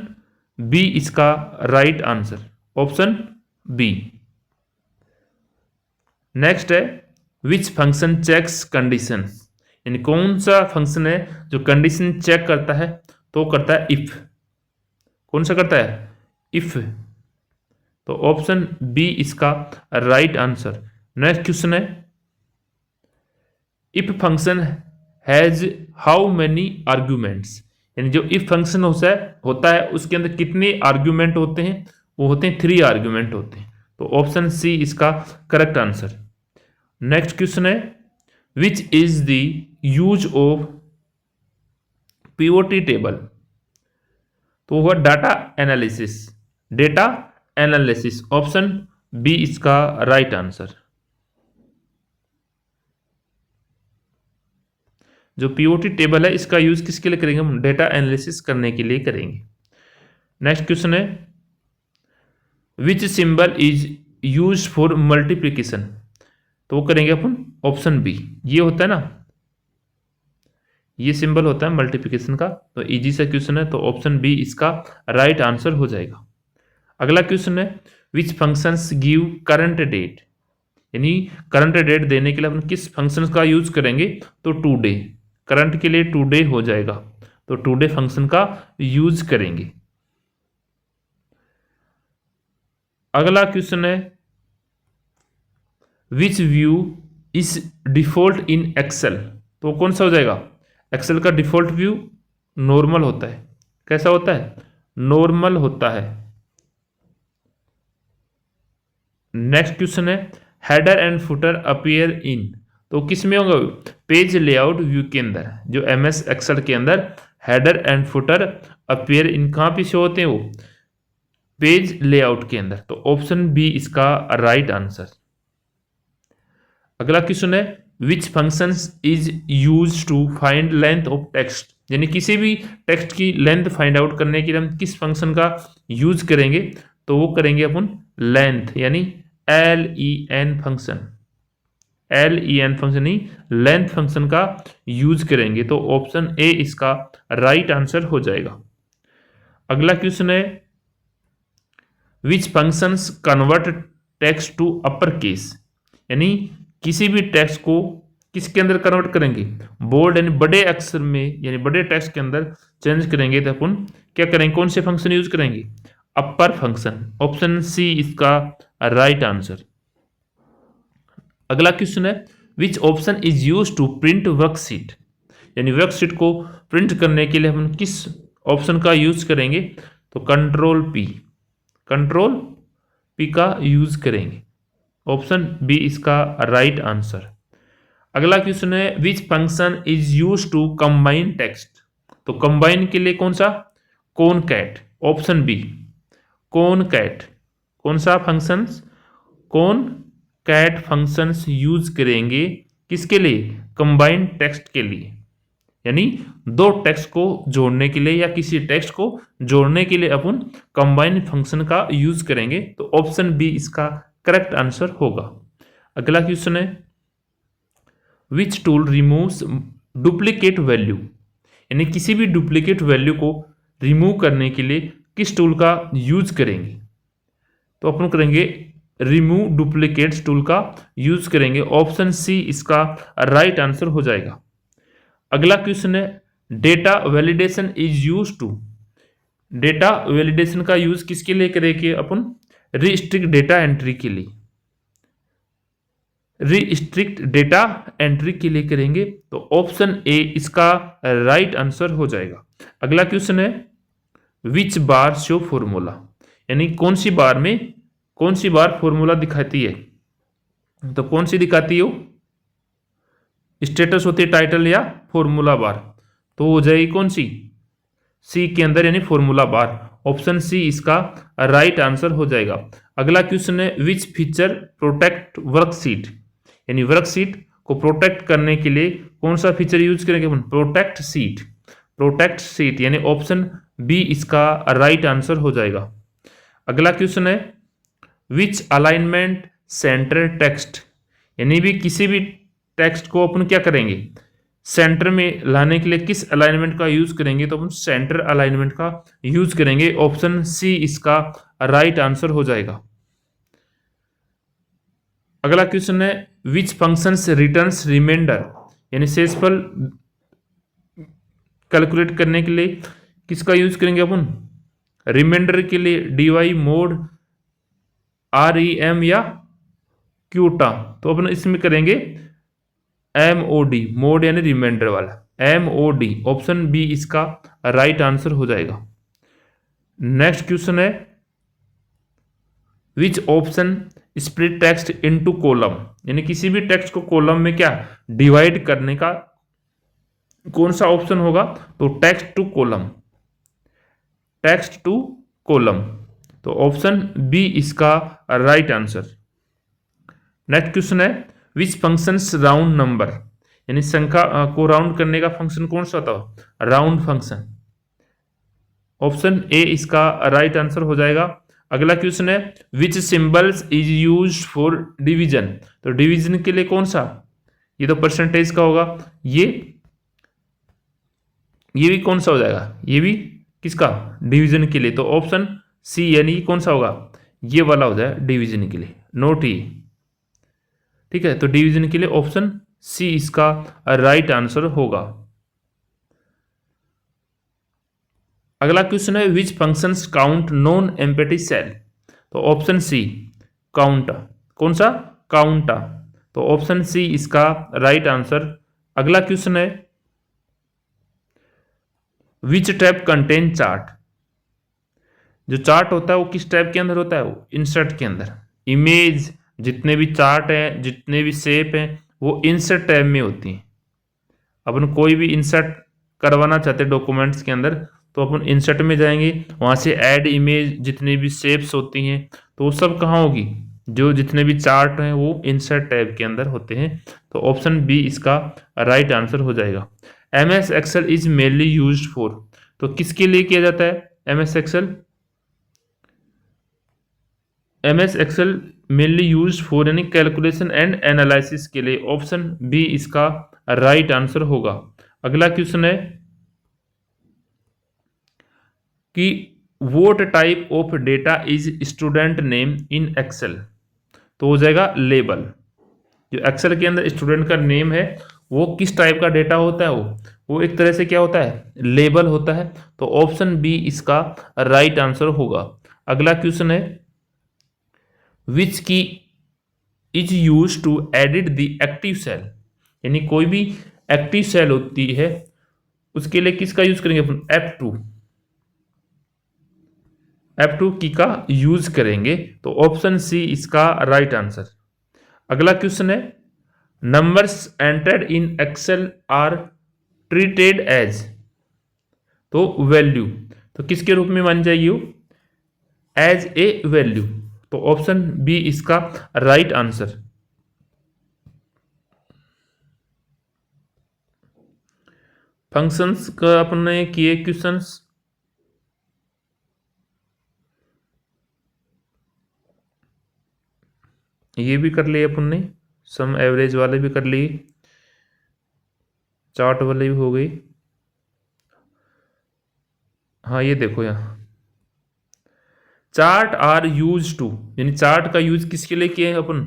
बी इसका right answer, option B. Next है विच फंक्शन चेक्स कंडीशन, यानी कौन सा फंक्शन है जो कंडीशन चेक करता है, तो करता है इफ। कौन सा करता है, इफ, तो ऑप्शन बी इसका राइट आंसर। नेक्स्ट क्वेश्चन है if function has how many arguments, यानी जो इफ फंक्शन होता है उसके अंदर कितने आर्ग्यूमेंट होते हैं, वो होते हैं 3 आर्ग्यूमेंट होते हैं, तो ऑप्शन सी इसका करेक्ट आंसर। नेक्स्ट क्वेश्चन है which is the use of POT table, तो हुआ डाटा एनालिसिस, ऑप्शन बी इसका राइट आंसर। जो पीओटी टेबल है इसका यूज किसके लिए करेंगे, हम डेटा एनालिसिस करने के लिए करेंगे। नेक्स्ट क्वेश्चन है विच symbol is use for multiplication, तो वो करेंगे अपन ऑप्शन बी। ये होता है ना, ये सिंबल होता है मल्टीप्लिकेशन का, तो इजी सा क्वेश्चन है, तो ऑप्शन बी इसका राइट आंसर हो जाएगा। अगला क्वेश्चन है which functions give current date, यानी करंट डेट देने के लिए अपन किस फंक्शन का यूज करेंगे, तो टुडे, करंट के लिए टुडे हो जाएगा, तो टुडे फंक्शन का यूज करेंगे। अगला क्वेश्चन है which view is default in Excel, तो कौन सा हो जाएगा, एक्सेल का डिफॉल्ट व्यू नॉर्मल होता है। कैसा होता है, नॉर्मल होता है। नेक्स्ट क्वेश्चन है header and footer appear in, तो किस में होगा, पेज लेआउट व्यू के अंदर। जो एमएस एक्सेल के अंदर header and footer appear in कहाँ पे शो होते हैं, वो पेज लेआउट के अंदर, तो ऑप्शन बी इसका राइट आंसर। अगला क्वेश्चन है which function is use to find length of text, यानी किसी भी टेक्स्ट की लेंथ फाइंड आउट करने के लिए हम किस फंक्शन का यूज करेंगे, तो वो करेंगे अपन लेंथ, यानी LEN फंक्शन, LEN फंक्शन ही लेंथ फंक्शन का यूज करेंगे, तो ऑप्शन ए इसका राइट आंसर हो जाएगा। अगला क्वेश्चन है which functions convert text to upper case, यानी किसी भी टेक्स्ट को किसके अंदर कन्वर्ट करेंगे, बोल्ड यानी बड़े अक्षर में, यानी बड़े टेक्स्ट के अंदर चेंज करेंगे, तो अपन क्या करेंगे, कौन से फंक्शन यूज करेंगे, अपर फंक्शन, ऑप्शन सी इसका राइट आंसर। अगला क्वेश्चन है which option is use to print worksheet, यानी वर्कशीट को प्रिंट करने के लिए हम किस ऑप्शन का यूज करेंगे, तो कंट्रोल पी का यूज करेंगे, ऑप्शन बी इसका राइट आंसर। अगला क्वेश्चन है which function is use to combine text, तो कंबाइन के लिए कौन सा, कॉनकैट, ऑप्शन बी कॉनकैट। कौन सा फंक्शंस, कॉनकैट फंक्शंस यूज करेंगे किसके लिए, कंबाइन टेक्स्ट के लिए, यानी दो टेक्स्ट को जोड़ने के लिए या किसी टेक्स्ट को जोड़ने के लिए अपन कंबाइन फंक्शन का यूज करेंगे, तो ऑप्शन बी इसका करेक्ट आंसर होगा। अगला क्वेश्चन है which tool removes duplicate value, यानी किसी भी डुप्लीकेट वैल्यू को रिमूव करने के लिए किस टूल का यूज करेंगे, तो अपन करेंगे रिमूव डुप्लीकेट्स टूल का यूज करेंगे, ऑप्शन सी इसका राइट आंसर हो जाएगा। अगला क्वेश्चन है data validation is use to, data validation का यूज किसके लिए करेंगे अपन, रिस्ट्रिक्ट डेटा एंट्री के लिए, रिस्ट्रिक्ट डेटा एंट्री के लिए करेंगे, तो ऑप्शन ए इसका राइट आंसर हो जाएगा। अगला क्वेश्चन है विच बार शो फॉर्मूला, यानी कौन सी बार फॉर्मूला दिखाती है, तो कौन सी दिखाती है, स्टेटस होती है टाइटल या फॉर्मूला बार, तो हो जाएगी कौन सी, सी के अंदर यानी फॉर्मूला बार, ऑप्शन सी इसका राइट आंसर हो जाएगा। अगला क्वेश्चन है विच फीचर प्रोटेक्ट वर्कशीट, यानी वर्कशीट को प्रोटेक्ट करने के लिए कौन सा फीचर यूज करेंगे अपन, प्रोटेक्ट सीट, यानी ऑप्शन बी इसका राइट आंसर हो जाएगा। अगला क्वेश्चन है विच अलाइनमेंट सेंटर टेक्स्ट, यानी भी किसी भी टेक्स्ट को अपन क्या करेंगे, सेंटर में लाने के लिए किस अलाइनमेंट का यूज करेंगे, तो अपन सेंटर अलाइनमेंट का यूज करेंगे। ऑप्शन सी इसका राइट आंसर हो जाएगा। अगला क्वेश्चन है विच फंक्शंस रिटर्न्स रिमाइंडर, यानी शेषफल कैलकुलेट करने के लिए किसका यूज करेंगे अपन, रिमाइंडर के लिए dy मोड rem या क्यूटा, तो अपन इसमें करेंगे mod, मोड यानी रिमाइंडर वाला mod। ऑप्शन बी इसका राइट आंसर हो जाएगा। नेक्स्ट क्वेश्चन है which option split text into column, यानी किसी भी टेक्स्ट को कॉलम में क्या डिवाइड करने का कौन सा ऑप्शन होगा, तो text to column, text to column, तो ऑप्शन बी इसका राइट आंसर। नेक्स्ट क्वेश्चन है विच फंक्शंस राउंड नंबर, यानी संख्या को राउंड करने का फंक्शन कौन सा था, राउंड फंक्शन। ऑप्शन ए इसका राइट आंसर हो जाएगा। अगला क्वेश्चन है which symbols is used for division, तो डिवीजन के लिए कौन सा, ये तो परसेंटेज का होगा, ये भी कौन सा हो जाएगा, ये भी किसका, डिवीजन के लिए, तो ऑप्शन सी यानी कौन सा होगा, ये वाला हो जाए डिवीजन के लिए, नोट ही। ठीक है, तो डिवीजन के लिए ऑप्शन सी इसका राइट आंसर होगा। अगला क्वेश्चन है which functions count non empty cell, तो ऑप्शन सी काउंट, कौन सा, काउंटा, तो ऑप्शन सी इसका राइट आंसर। अगला क्वेश्चन है विच टैब कंटेन चार्ट, जो चार्ट होता है वो किस टैब के अंदर होता है, वो इंसर्ट के अंदर। इमेज, जितने भी चार्ट हैं, जितने भी शेप हैं, वो इंसर्ट टैब में होती हैं। अपन कोई भी इंसर्ट करवाना चाहते हैं डॉक्यूमेंट्स के अंदर, तो अपन इंसर्ट में जाएंगे, वहाँ से ऐड इमेज, जितनी भी शेप्स होती हैं, तो वो सब कहाँ होगी, जो जितने भी चार्ट हैं वो इंसर्ट टैब के अंदर होते हैं, तो ऑप्शन बी इसका राइट आंसर हो जाएगा। MS Excel is mainly used for, तो किसके लिए किया जाता है MS Excel, MS Excel mainly used for यानी कैलकुलेशन एंड एनालिसिस के लिए, ऑप्शन बी इसका राइट आंसर होगा। अगला क्वेश्चन है कि what type of data is student name in Excel, तो हो जाएगा लेबल। जो एक्सेल के अंदर स्टूडेंट का नेम है वो किस टाइप का डेटा होता है, वो एक तरह से क्या होता है, लेबल होता है, तो ऑप्शन बी इसका राइट आंसर होगा। अगला क्वेश्चन है which key is use to edit the active cell, यानी कोई भी एक्टिव सेल होती है उसके लिए किसका यूज करेंगे अपन, F2 की का यूज करेंगे, तो ऑप्शन सी इसका राइट आंसर। अगला क्वेश्चन है numbers entered in Excel are treated as, तो वैल्यू, तो किसके रूप में मान जाएगी वो, एज ए वैल्यू, तो ऑप्शन बी इसका राइट आंसर। फंक्शंस का अपने किए क्वेश्चंस, ये भी कर लिए अपन ने, सम एवरेज वाले भी कर लिए, चार्ट वाले भी हो गई। हाँ ये देखो यहाँ चार्ट आर यूज टू, यानी चार्ट का यूज किसके लिए किए हैं अपन,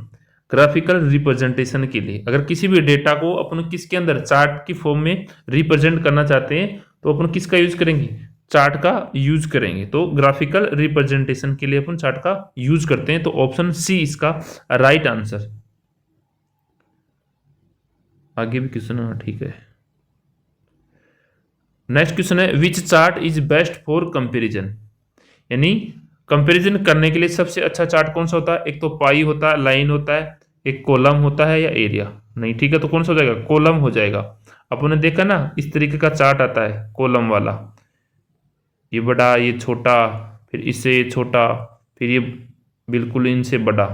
ग्राफिकल रिप्रेजेंटेशन के लिए। अगर किसी भी डेटा को अपन किसके अंदर चार्ट की फॉर्म में रिप्रेजेंट करना चाहते हैं तो अपन किसका यूज करेंगे, चार्ट का यूज करेंगे, तो ग्राफिकल रिप्रेजेंटेशन के लिए अपन चार्ट का यूज करते हैं, तो ऑप्शन सी इसका राइट आंसर। आगे भी क्वेश्चन, हाँ ठीक है। नेक्स्ट क्वेश्चन है which chart is best for comparison, यानी कंपैरिजन करने के लिए सबसे अच्छा चार्ट कौन सा होता है, एक तो पाई होता है, लाइन होता है, एक कॉलम होता है, या एरिया, नहीं ठीक है, तो कौन सा हो जाएगा, कॉलम हो जाएगा। अपन ने देखा ना इस तरीके का चार्ट आता है कॉलम वाला, ये बड़ा, ये छोटा, फिर इससे छोटा, फिर ये बिल्कुल इनसे बड़ा,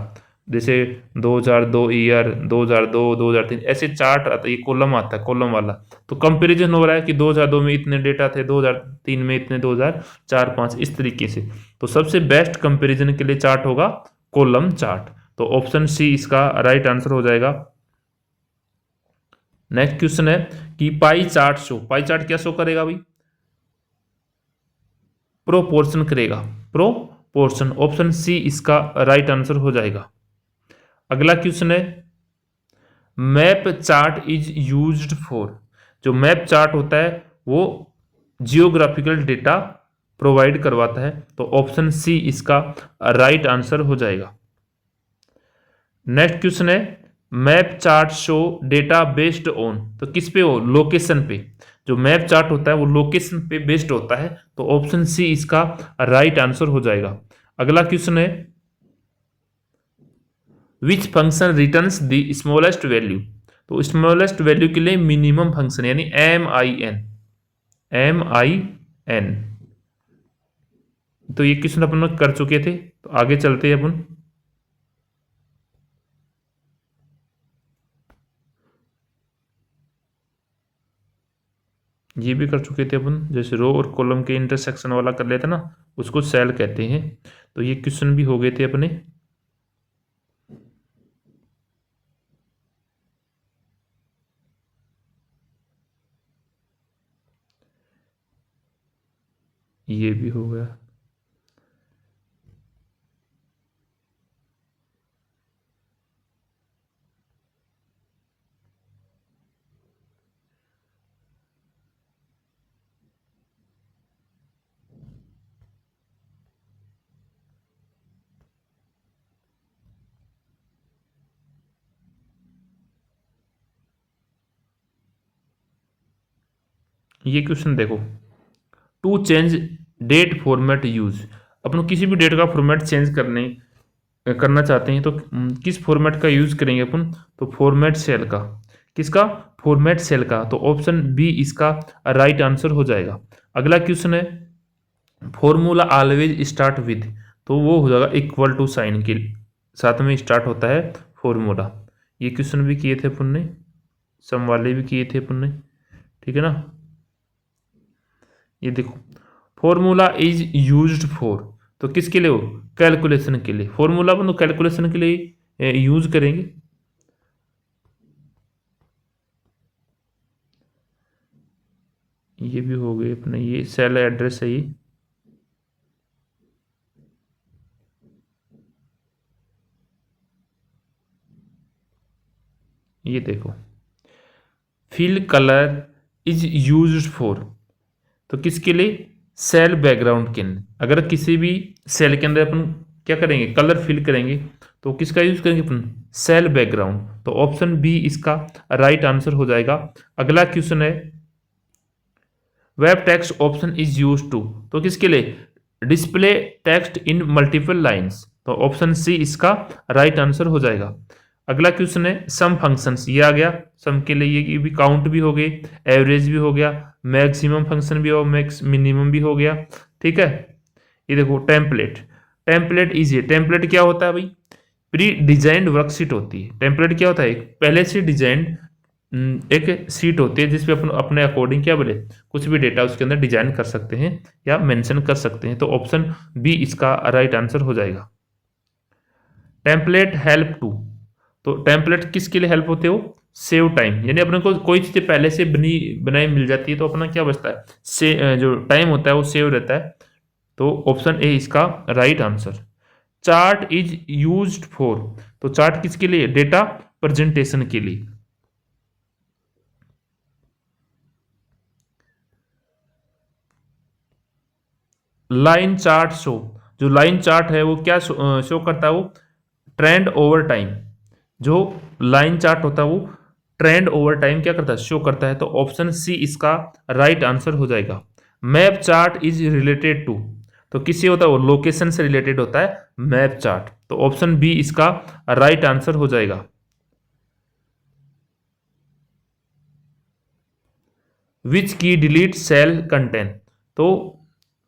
जैसे 2002 ईयर, 2002, 2003, ऐसे चार्ट आता है, ये कॉलम आता है कॉलम वाला। तो कंपैरिजन हो रहा है कि 2002 में इतने डेटा थे, 2003 में इतने, 2004, 5 इस तरीके से। तो सबसे बेस्ट कंपैरिजन के लिए चार्ट होगा कॉलम चार्ट, तो ऑप्शन सी इसका राइट आंसर हो जाएगा। नेक्स्ट क्वेश्चन है कि pie chart show, pie chart क्या शो करेगा भाई? प्रोपोर्शन करेगा, प्रोपोर्शन, ऑप्शन सी इसका राइट आंसर हो जाएगा। अगला क्वेश्चन है map chart is used for, जो मैप चार्ट होता है वो जियोग्राफिकल डेटा प्रोवाइड करवाता है, तो ऑप्शन सी इसका राइट आंसर हो जाएगा। नेक्स्ट क्वेश्चन है map chart show data based on, तो किस पे हो? लोकेशन पे। जो मैप चार्ट होता है वो लोकेशन पे बेस्ड होता है, तो ऑप्शन सी इसका राइट आंसर हो जाएगा। अगला क्वेश्चन है which function returns the smallest value, तो स्मॉलेस्ट वैल्यू के लिए मिनिमम फंक्शन यानी MIN, तो ये क्वेश्चन अपन कर चुके थे, तो आगे चलते हैं अपन। ये भी कर चुके थे अपन, जैसे रो और कॉलम के इंटरसेक्शन वाला कर लेते ना, उसको सेल कहते हैं, तो ये क्वेश्चन भी हो गए थे अपने। ये भी हो गया। ये क्वेश्चन देखो, to change date format use, अपन किसी भी डेट का फॉर्मेट चेंज करना चाहते हैं तो किस फॉर्मेट का यूज करेंगे अपन? तो फॉर्मेट सेल का। किसका? फॉर्मेट सेल का, तो ऑप्शन बी इसका राइट आंसर हो जाएगा। अगला क्वेश्चन है फॉर्मूला ऑलवेज स्टार्ट विद, तो वो हो जाएगा इक्वल टू साइन के साथ में स्टार्ट होता है फॉर्मूला। ये क्वेश्चन भी किए थे अपन ने, सम वाले भी किए थे अपन ने, ठीक है ना। ये देखो फॉर्मूला इज यूज्ड फॉर, तो किसके लिए हो? कैलकुलेशन के लिए। फॉर्मूला अपन तो कैलकुलेशन के लिए यूज करेंगे। ये भी हो गए अपने, ये सेल एड्रेस है ये देखो fill colour is used for, तो किसके लिए? सेल बैकग्राउंड के लिए। अगर किसी भी सेल के अंदर अपन क्या करेंगे? कलर फिल करेंगे, तो किसका यूज करेंगे अपन? सेल बैकग्राउंड, तो ऑप्शन बी इसका राइट आंसर हो जाएगा। अगला क्वेश्चन है wrap text option is use to, तो किसके लिए? Display text in multiple lines, तो ऑप्शन सी इसका राइट आंसर हो जाएगा। अगला क्वेश्चन है सम फंक्शंस, ये आ गया सम के लिए, ये भी काउंट भी हो गए, एवरेज भी हो गया, मैक्सिमम फंक्शन भी हो, मैक्स मिनिमम भी हो गया, ठीक है। ये देखो टेम्पलेट, टेम्पलेट इजी, टेम्पलेट क्या होता है भाई? प्री डिजाइंड वर्कशीट होती है। टेम्पलेट क्या होता है? पहले से डिजाइंड एक सीट होती है जिसपे अपन अपने अकॉर्डिंग क्या बोले कुछ भी डेटा उसके अंदर डिजाइन कर सकते हैं या मेंशन कर सकते हैं, तो ऑप्शन बी इसका राइट आंसर हो जाएगा। टेम्पलेट हेल्प टू, तो टेम्पलेट किसके लिए हेल्प होते हो? सेव टाइम, यानी अपने को कोई चीज़ पहले से बनाई मिल जाती है तो अपना क्या बचता है? से जो टाइम होता है वो सेव रहता है, तो ऑप्शन ए इसका right answer. Chart is used for, तो चार्ट किसके लिए? डेटा प्रेजेंटेशन के लिए। लाइन चार्ट शो, जो लाइन चार्ट है वो क्या शो करता है? वो ट्रेंड ओवर टाइम, जो लाइन चार्ट होता है वो ट्रेंड ओवर टाइम क्या करता है? शो करता है, तो ऑप्शन सी इसका राइट आंसर हो जाएगा। Map chart is related to, तो किससे होता है? वो लोकेशन से रिलेटेड होता है मैप चार्ट, तो ऑप्शन बी इसका राइट आंसर हो जाएगा। विच की डिलीट सेल कंटेंट, तो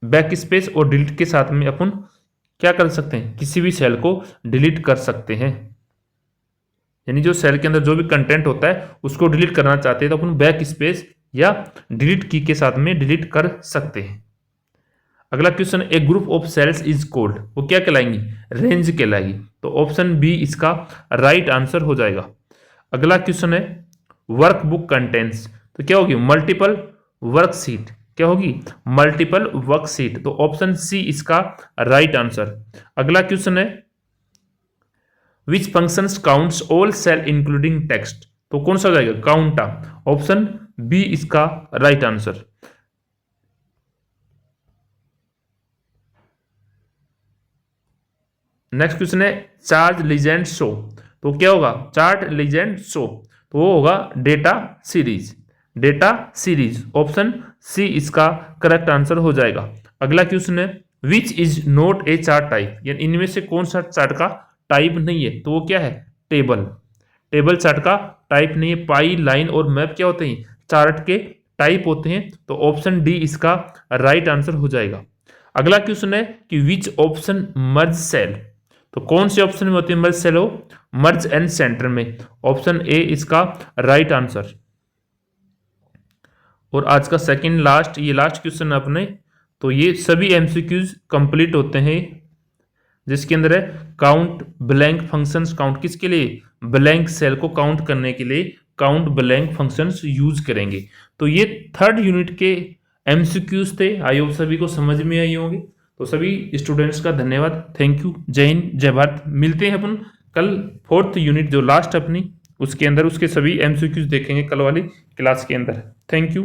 बैक स्पेस और डिलीट के साथ में अपन क्या कर सकते हैं? किसी भी सेल को डिलीट कर सकते हैं, यानी जो सेल के अंदर जो भी कंटेंट होता है उसको डिलीट करना चाहते हैं तो अपन बैक स्पेस या डिलीट की के साथ में डिलीट कर सकते हैं। अगला question, a group of cells is called, वो क्या कहलाएंगी, रेंज कहलाएगी। तो ऑप्शन बी इसका राइट आंसर हो जाएगा। अगला क्वेश्चन है, वर्कबुक कंटेंट्स, तो क्या होगी, मल्टीपल वर्कशीट, क्या होगी, मल्टीपल वर्कशीट। तो ऑप्शन सी इसका राइट आंसर। अगला क्वेश्चन है, which functions counts all cell including text, तो कौन सा हो जाएगा, काउंटा। ऑप्शन बी इसका राइट आंसर। नेक्स्ट क्वेश्चन है, चार्ट लीजेंड शो, तो क्या होगा, चार्ट लीजेंड शो, तो वो होगा data series, data series. Option C इसका करेक्ट आंसर हो जाएगा। अगला क्वेश्चन है, which is not a chart type, यानी इनमें से कौन सा चार्ट का टाइप नहीं है, तो वो क्या है, टेबल। टेबल चार्ट का टाइप नहीं है। पाई, लाइन और मैप क्या होते हैं, चार्ट के टाइप होते हैं। तो ऑप्शन डी इसका राइट आंसर हो जाएगा। अगला क्वेश्चन है कि विच ऑप्शन मर्ज सेल, तो कौन से ऑप्शन में होती है मर्ज सेल, हो मर्ज एंड सेंटर में। ऑप्शन ए इसका राइट आंसर। और आज का सेकंड लास्ट, ये लास्ट क्वेश्चन अपने, तो ये सभी एमसीक्यूज कंप्लीट होते हैं, जिसके अंदर है काउंट ब्लैंक फंक्शंस। काउंट किसके लिए, ब्लैंक सेल को काउंट करने के लिए काउंट ब्लैंक फंक्शंस यूज करेंगे। तो ये थर्ड यूनिट के एमसीक्यूज थे। आई होप सभी को समझ में आई होंगे। तो सभी स्टूडेंट्स का धन्यवाद, थैंक यू, जय हिंद, जय भारत। मिलते हैं अपन कल फोर्थ यूनिट जो लास्ट अपनी, उसके अंदर उसके सभी एमसीक्यूज देखेंगे कल वाली क्लास के अंदर। Thank you.